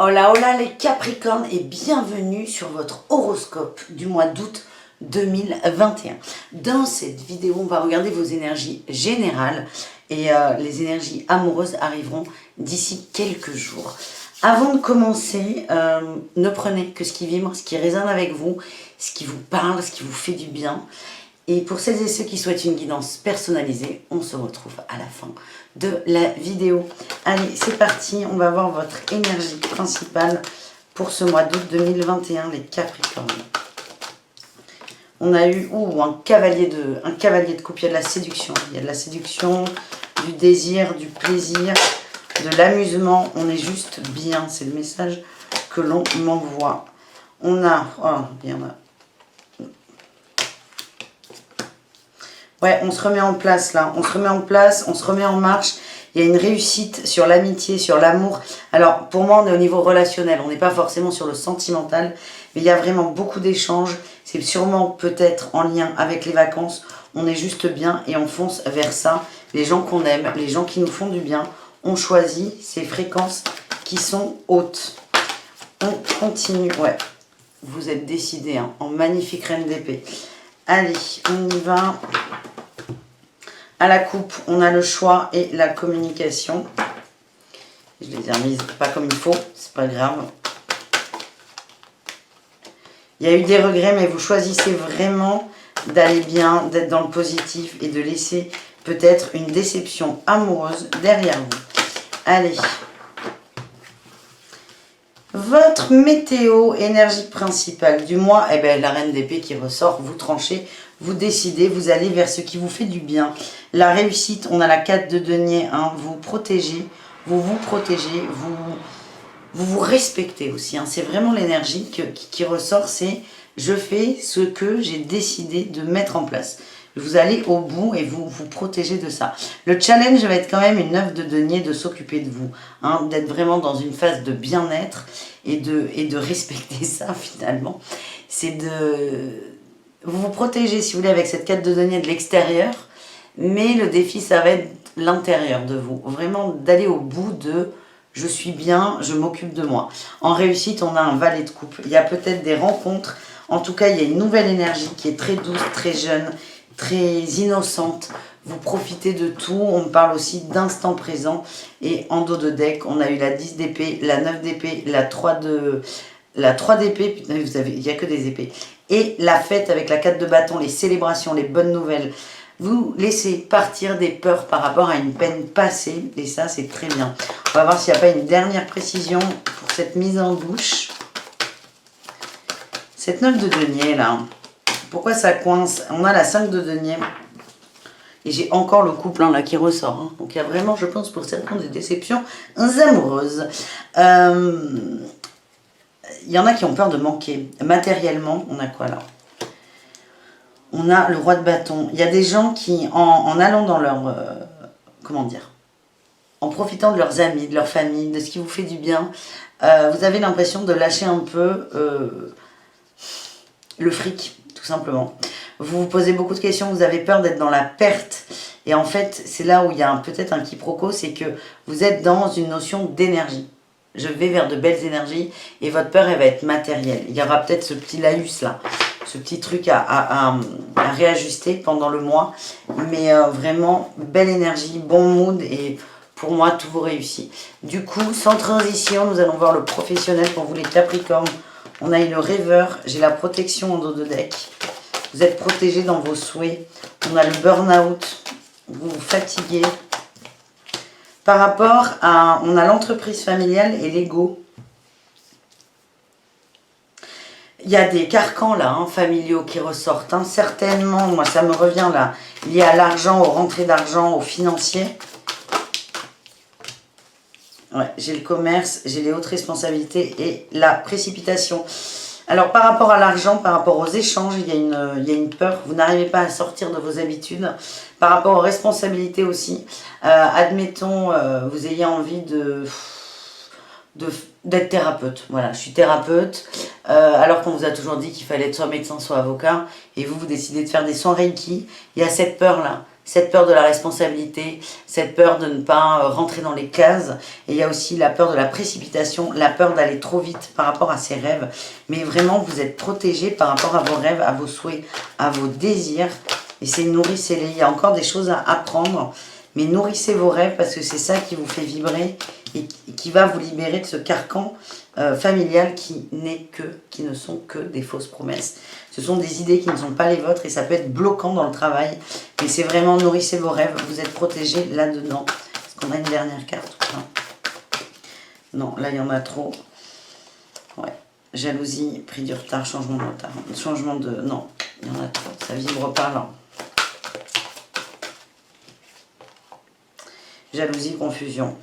Hola hola les Capricornes et bienvenue sur votre horoscope du mois d'août 2021. Dans cette vidéo, on va regarder vos énergies générales et les énergies amoureuses arriveront d'ici quelques jours. Avant de commencer, ne prenez que ce qui vibre, ce qui résonne avec vous, ce qui vous parle, ce qui vous fait du bien. Et pour celles et ceux qui souhaitent une guidance personnalisée, on se retrouve à la fin de la vidéo. Allez, c'est parti, on va voir votre énergie principale pour ce mois d'août 2021, les Capricornes. On a eu un cavalier de coupe, il y a de la séduction. Il y a de la séduction, du désir, du plaisir, de l'amusement. On est juste bien, c'est le message que l'on m'envoie. On a... Ouais, on se remet en place là, on se remet en place, on se remet en marche. Il y a une réussite sur l'amitié, sur l'amour. Alors, pour moi, on est au niveau relationnel, on n'est pas forcément sur le sentimental, mais il y a vraiment beaucoup d'échanges. C'est sûrement peut-être en lien avec les vacances. On est juste bien et on fonce vers ça. Les gens qu'on aime, les gens qui nous font du bien, on choisit ces fréquences qui sont hautes. On continue, ouais. Vous êtes décidés, hein, en magnifique reine d'épée. Allez, on y va. À la coupe, on a le choix et la communication. Je les ai remises pas comme il faut, c'est pas grave. Il y a eu des regrets, mais vous choisissez vraiment d'aller bien, d'être dans le positif et de laisser peut-être une déception amoureuse derrière vous. Allez. Votre météo, énergie principale du mois, eh bien, la reine d'épée qui ressort, vous tranchez, vous décidez, vous allez vers ce qui vous fait du bien. La réussite, on a la 4 de denier, hein, vous protégez, vous vous protégez, vous respectez aussi. Hein, c'est vraiment l'énergie qui ressort, c'est je fais ce que j'ai décidé de mettre en place. Vous allez au bout et vous vous protégez de ça. Le challenge va être quand même une 9 de denier, de s'occuper de vous, hein, d'être vraiment dans une phase de bien-être et de respecter ça finalement. C'est de... Vous vous protégez, si vous voulez, avec cette 4 de denier de l'extérieur, mais le défi, ça va être l'intérieur de vous. Vraiment d'aller au bout de je suis bien, je m'occupe de moi. En réussite, on a un valet de coupe. Il y a peut-être des rencontres. En tout cas, il y a une nouvelle énergie qui est très douce, très jeune, très innocente. Vous profitez de tout. On me parle aussi d'instant présent. Et en dos de deck, on a eu la 10 d'épée, la 9 d'épée, la 3 d'épée. Putain, il n'y a que des épées. Et la fête avec la 4 de bâton, les célébrations, les bonnes nouvelles. Vous laissez partir des peurs par rapport à une peine passée. Et ça, c'est très bien. On va voir s'il n'y a pas une dernière précision pour cette mise en bouche. Cette 9 de denier, là. Pourquoi ça coince? On a la 5 de denier. Et j'ai encore le couple là qui ressort. Hein. Donc il y a vraiment, je pense, pour certains, des déceptions amoureuses. Il y en a qui ont peur de manquer. Matériellement, on a quoi là? On a le roi de bâton. Il y a des gens qui, en allant dans leur... comment dire? En profitant de leurs amis, de leur famille, de ce qui vous fait du bien, vous avez l'impression de lâcher un peu le fric, tout simplement. Vous vous posez beaucoup de questions, vous avez peur d'être dans la perte. Et en fait, c'est là où il y a peut-être un quiproquo, c'est que vous êtes dans une notion d'énergie. Je vais vers de belles énergies et votre peur, elle va être matérielle. Il y aura peut-être ce petit laïus là, ce petit truc à réajuster pendant le mois. Mais vraiment, belle énergie, bon mood et pour moi, tout vous réussit. Du coup, sans transition, nous allons voir le professionnel pour vous les Capricornes. On a eu le rêveur, j'ai la protection en dos de deck. Vous êtes protégé dans vos souhaits. On a le burn-out, vous vous fatiguez. Par rapport à... On a l'entreprise familiale et l'ego. Il y a des carcans là, hein, familiaux qui ressortent. Hein. Certainement, moi ça me revient là, lié à l'argent, aux rentrées d'argent, aux financiers. Ouais, j'ai le commerce, j'ai les hautes responsabilités et la précipitation. Alors par rapport à l'argent, par rapport aux échanges, il y a une peur. Vous n'arrivez pas à sortir de vos habitudes. Par rapport aux responsabilités aussi, admettons, vous ayez envie d'être thérapeute. Voilà, je suis thérapeute, alors qu'on vous a toujours dit qu'il fallait être soit médecin, soit avocat, et vous décidez de faire des soins Reiki. Il y a cette peur-là cette peur de la responsabilité, cette peur de ne pas rentrer dans les cases. Et il y a aussi la peur de la précipitation, la peur d'aller trop vite par rapport à ses rêves. Mais vraiment, vous êtes protégé par rapport à vos rêves, à vos souhaits, à vos désirs. Et c'est nourrissez-les. Il y a encore des choses à apprendre. Mais nourrissez vos rêves parce que c'est ça qui vous fait vibrer et qui va vous libérer de ce carcan familial qui ne sont que des fausses promesses. Ce sont des idées qui ne sont pas les vôtres et ça peut être bloquant dans le travail. Mais c'est vraiment nourrissez vos rêves, vous êtes protégés là-dedans. Est-ce qu'on a une dernière carte ou pas? Non, là il y en a trop. Ouais. Jalousie, pris du retard, changement de retard. Changement de... Non, il y en a trop. Ça vibre pas là. Jalousie, confusion.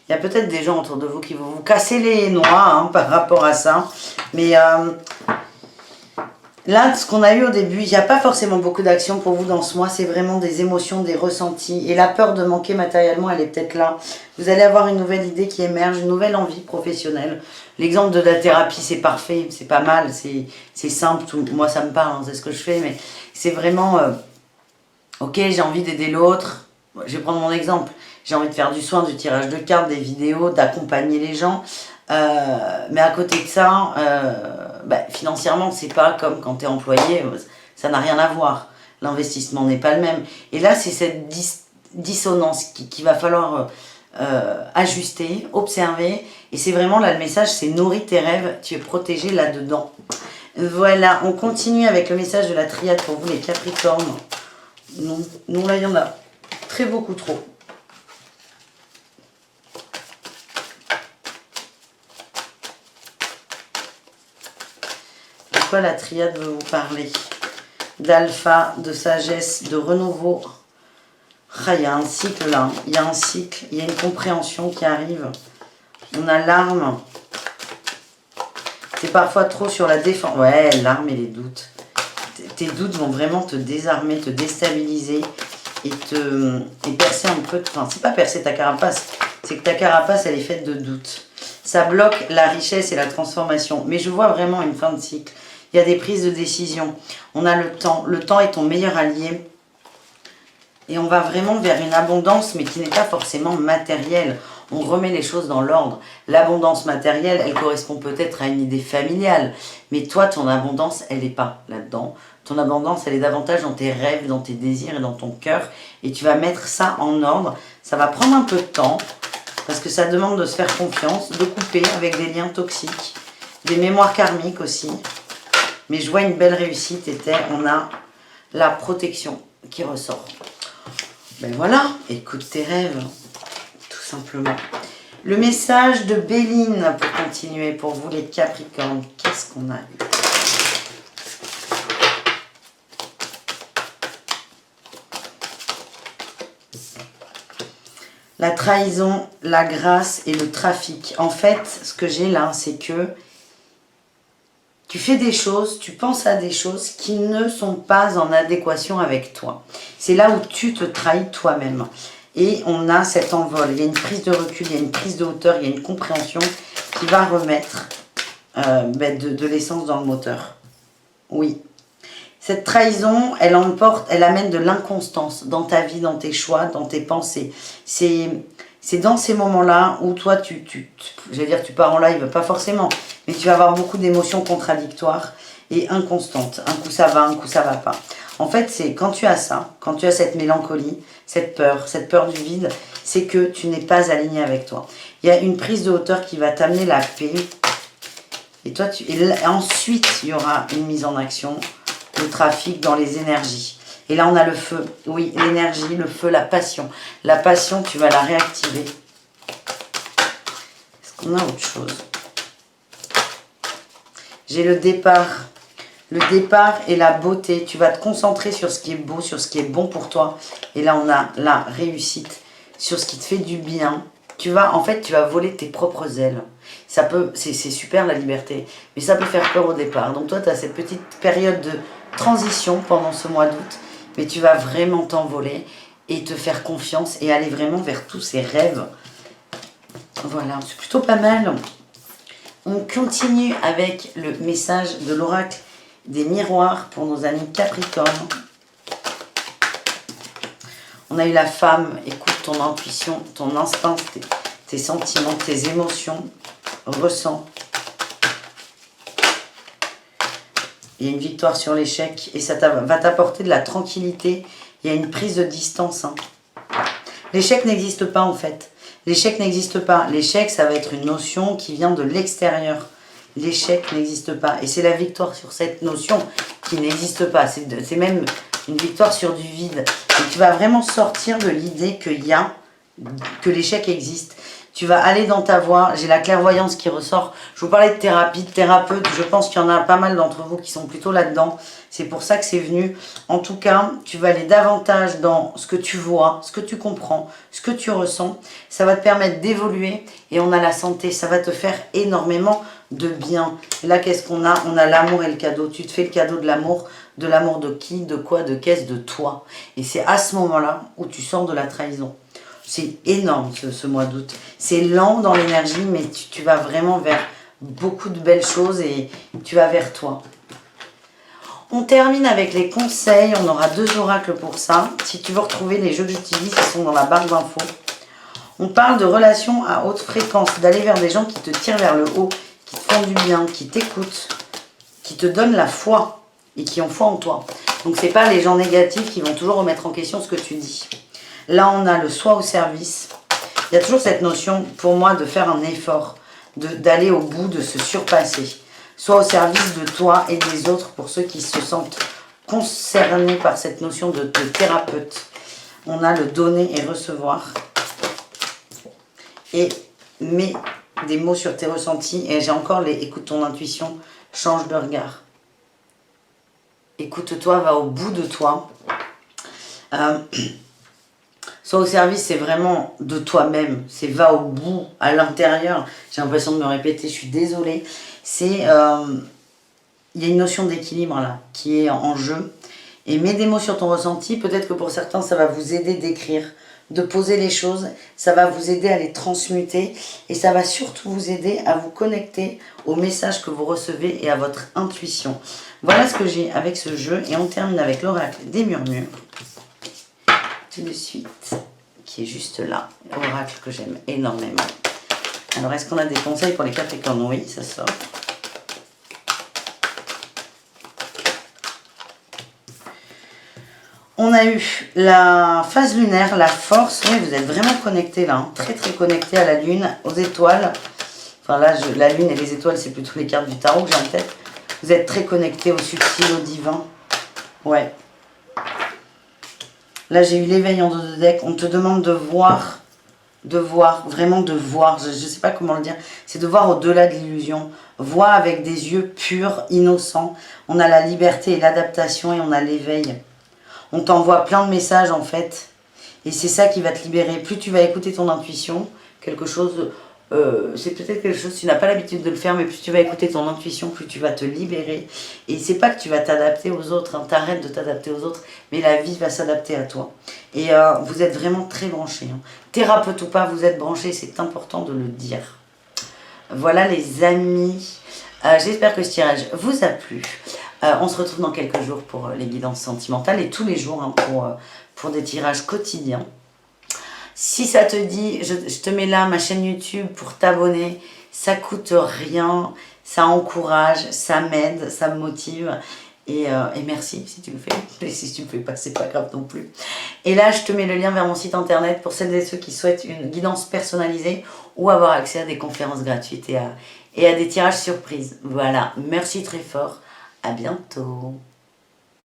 Il y a peut-être des gens autour de vous qui vont vous casser les noix par rapport à ça. Mais là, ce qu'on a eu au début, il n'y a pas forcément beaucoup d'actions pour vous dans ce mois. C'est vraiment des émotions, des ressentis. Et la peur de manquer matériellement, elle est peut-être là. Vous allez avoir une nouvelle idée qui émerge, une nouvelle envie professionnelle. L'exemple de la thérapie, c'est parfait, c'est pas mal, c'est simple. Moi, ça me parle, c'est ce que je fais. Mais c'est vraiment, ok, j'ai envie d'aider l'autre. Je vais prendre mon exemple. J'ai envie de faire du soin, du tirage de cartes, des vidéos, d'accompagner les gens. Mais à côté de ça, financièrement, c'est pas comme quand tu es employé, ça n'a rien à voir. L'investissement n'est pas le même. Et là, c'est cette dissonance qu'il va falloir ajuster, observer. Et c'est vraiment là le message, c'est nourris tes rêves, tu es protégé là-dedans. Voilà, on continue avec le message de la triade pour vous les Capricornes. Non, là, il y en a très beaucoup trop. De quoi la triade veut vous parler? D'alpha, de sagesse, de renouveau. Ah, il y a un cycle là, il y a un cycle, il y a une compréhension qui arrive. On a l'arme. C'est parfois trop sur la défense. Ouais, l'arme et les doutes. Tes doutes vont vraiment te désarmer, te déstabiliser et percer un peu. Enfin, c'est pas percer ta carapace, c'est que ta carapace, elle est faite de doutes. Ça bloque la richesse et la transformation. Mais je vois vraiment une fin de cycle. Il y a des prises de décision. On a le temps. Le temps est ton meilleur allié. Et on va vraiment vers une abondance, mais qui n'est pas forcément matérielle. On remet les choses dans l'ordre. L'abondance matérielle, elle correspond peut-être à une idée familiale. Mais toi, ton abondance, elle n'est pas là-dedans. Ton abondance, elle est davantage dans tes rêves, dans tes désirs et dans ton cœur. Et tu vas mettre ça en ordre. Ça va prendre un peu de temps, parce que ça demande de se faire confiance, de couper avec des liens toxiques, des mémoires karmiques aussi. Mais je vois une belle réussite et on a la protection qui ressort. Ben voilà, écoute tes rêves, tout simplement. Le message de Béline pour continuer, pour vous les Capricornes. Qu'est-ce qu'on a eu? La trahison, la grâce et le trafic. En fait, ce que j'ai là, c'est que tu fais des choses, tu penses à des choses qui ne sont pas en adéquation avec toi. C'est là où tu te trahis toi-même. Et on a cet envol. Il y a une prise de recul, il y a une prise de hauteur, il y a une compréhension qui va remettre de l'essence dans le moteur. Oui. Cette trahison, elle amène de l'inconstance dans ta vie, dans tes choix, dans tes pensées. C'est dans ces moments-là où toi, j'allais dire tu pars en live, pas forcément, mais tu vas avoir beaucoup d'émotions contradictoires et inconstantes. Un coup ça va pas. En fait, c'est quand tu as ça, quand tu as cette mélancolie, cette peur du vide, c'est que tu n'es pas aligné avec toi. Il y a une prise de hauteur qui va t'amener la paix. Et toi, ensuite, il y aura une mise en action, le trafic dans les énergies. Et là, on a le feu. Oui, l'énergie, le feu, la passion. La passion, tu vas la réactiver. Est-ce qu'on a autre chose? J'ai le départ. Le départ et la beauté. Tu vas te concentrer sur ce qui est beau, sur ce qui est bon pour toi. Et là, on a la réussite, sur ce qui te fait du bien. Tu vas voler tes propres ailes. C'est super la liberté, mais ça peut faire peur au départ. Donc toi, tu as cette petite période de transition pendant ce mois d'août, mais tu vas vraiment t'envoler et te faire confiance et aller vraiment vers tous ces rêves. Voilà, c'est plutôt pas mal. On continue avec le message de l'oracle des miroirs pour nos amis Capricornes. On a eu la femme, écoute ton intuition, ton instinct, tes sentiments, tes émotions, ressens. Il y a une victoire sur l'échec et ça va t'apporter de la tranquillité. Il y a une prise de distance. Hein. L'échec n'existe pas en fait. L'échec n'existe pas. L'échec, ça va être une notion qui vient de l'extérieur. L'échec n'existe pas. Et c'est la victoire sur cette notion qui n'existe pas. C'est même une victoire sur du vide. Et tu vas vraiment sortir de l'idée que l'échec existe. Tu vas aller dans ta voie. J'ai la clairvoyance qui ressort. Je vous parlais de thérapie, de thérapeute. Je pense qu'il y en a pas mal d'entre vous qui sont plutôt là-dedans. C'est pour ça que c'est venu. En tout cas, tu vas aller davantage dans ce que tu vois, ce que tu comprends, ce que tu ressens. Ça va te permettre d'évoluer. Et on a la santé. Ça va te faire énormément de bien. Et là, qu'est-ce qu'on a? On a l'amour et le cadeau. Tu te fais le cadeau de l'amour. De l'amour de qui? De quoi? De qu'est-ce? De toi. Et c'est à ce moment-là où tu sors de la trahison. C'est énorme ce mois d'août. C'est lent dans l'énergie, mais tu vas vraiment vers beaucoup de belles choses et tu vas vers toi. On termine avec les conseils. On aura 2 oracles pour ça. Si tu veux retrouver les jeux que j'utilise, ils sont dans la barre d'infos. On parle de relations à haute fréquence, d'aller vers des gens qui te tirent vers le haut, qui te font du bien, qui t'écoutent, qui te donnent la foi et qui ont foi en toi. Donc, ce n'est pas les gens négatifs qui vont toujours remettre en question ce que tu dis. Là, on a le soi au service. Il y a toujours cette notion, pour moi, de faire un effort, d'aller au bout, de se surpasser. Soit au service de toi et des autres, pour ceux qui se sentent concernés par cette notion de thérapeute. On a le donner et recevoir. Et mets des mots sur tes ressentis. Et j'ai encore les écoute ton intuition, change de regard. Écoute-toi, va au bout de toi. Soit au service, c'est vraiment de toi-même. C'est va au bout, à l'intérieur. J'ai l'impression de me répéter, je suis désolée. Il y a une notion d'équilibre là, qui est en jeu. Et mets des mots sur ton ressenti. Peut-être que pour certains, ça va vous aider d'écrire, de poser les choses. Ça va vous aider à les transmuter. Et ça va surtout vous aider à vous connecter aux messages que vous recevez et à votre intuition. Voilà ce que j'ai avec ce jeu. Et on termine avec l'oracle des murmures. Tout de suite, qui est juste là, oracle que j'aime énormément. Alors, est-ce qu'on a des conseils pour les Capricornes? Oui, ça sort. On a eu la phase lunaire, la force. Oui, vous êtes vraiment connectés là, hein. Très très connectés à la lune, aux étoiles. Enfin là, la lune et les étoiles, c'est plutôt les cartes du tarot que j'ai en tête. Vous êtes très connectés au subtil, au divin. Ouais. Là, j'ai eu l'éveil en 2 de deck. On te demande de voir, vraiment de voir. Je ne sais pas comment le dire. C'est de voir au-delà de l'illusion. Voir avec des yeux purs, innocents. On a la liberté et l'adaptation et on a l'éveil. On t'envoie plein de messages en fait. Et c'est ça qui va te libérer. Plus tu vas écouter ton intuition, quelque chose... c'est peut-être quelque chose, tu n'as pas l'habitude de le faire, mais plus tu vas écouter ton intuition, plus tu vas te libérer. Et c'est pas que tu vas t'adapter aux autres, hein, t'arrêtes de t'adapter aux autres, mais la vie va s'adapter à toi. Et vous êtes vraiment très branchés. Hein. Thérapeute ou pas, vous êtes branchés, c'est important de le dire. Voilà les amis, j'espère que ce tirage vous a plu. On se retrouve dans quelques jours pour les guidances sentimentales et tous les jours hein, pour des tirages quotidiens. Si ça te dit, je te mets là ma chaîne YouTube pour t'abonner. Ça coûte rien, ça encourage, ça m'aide, ça me motive. Et merci si tu le fais. Et si tu ne le fais pas, c'est pas grave non plus. Et là, je te mets le lien vers mon site internet pour celles et ceux qui souhaitent une guidance personnalisée ou avoir accès à des conférences gratuites et à des tirages surprises. Voilà, merci très fort. À bientôt.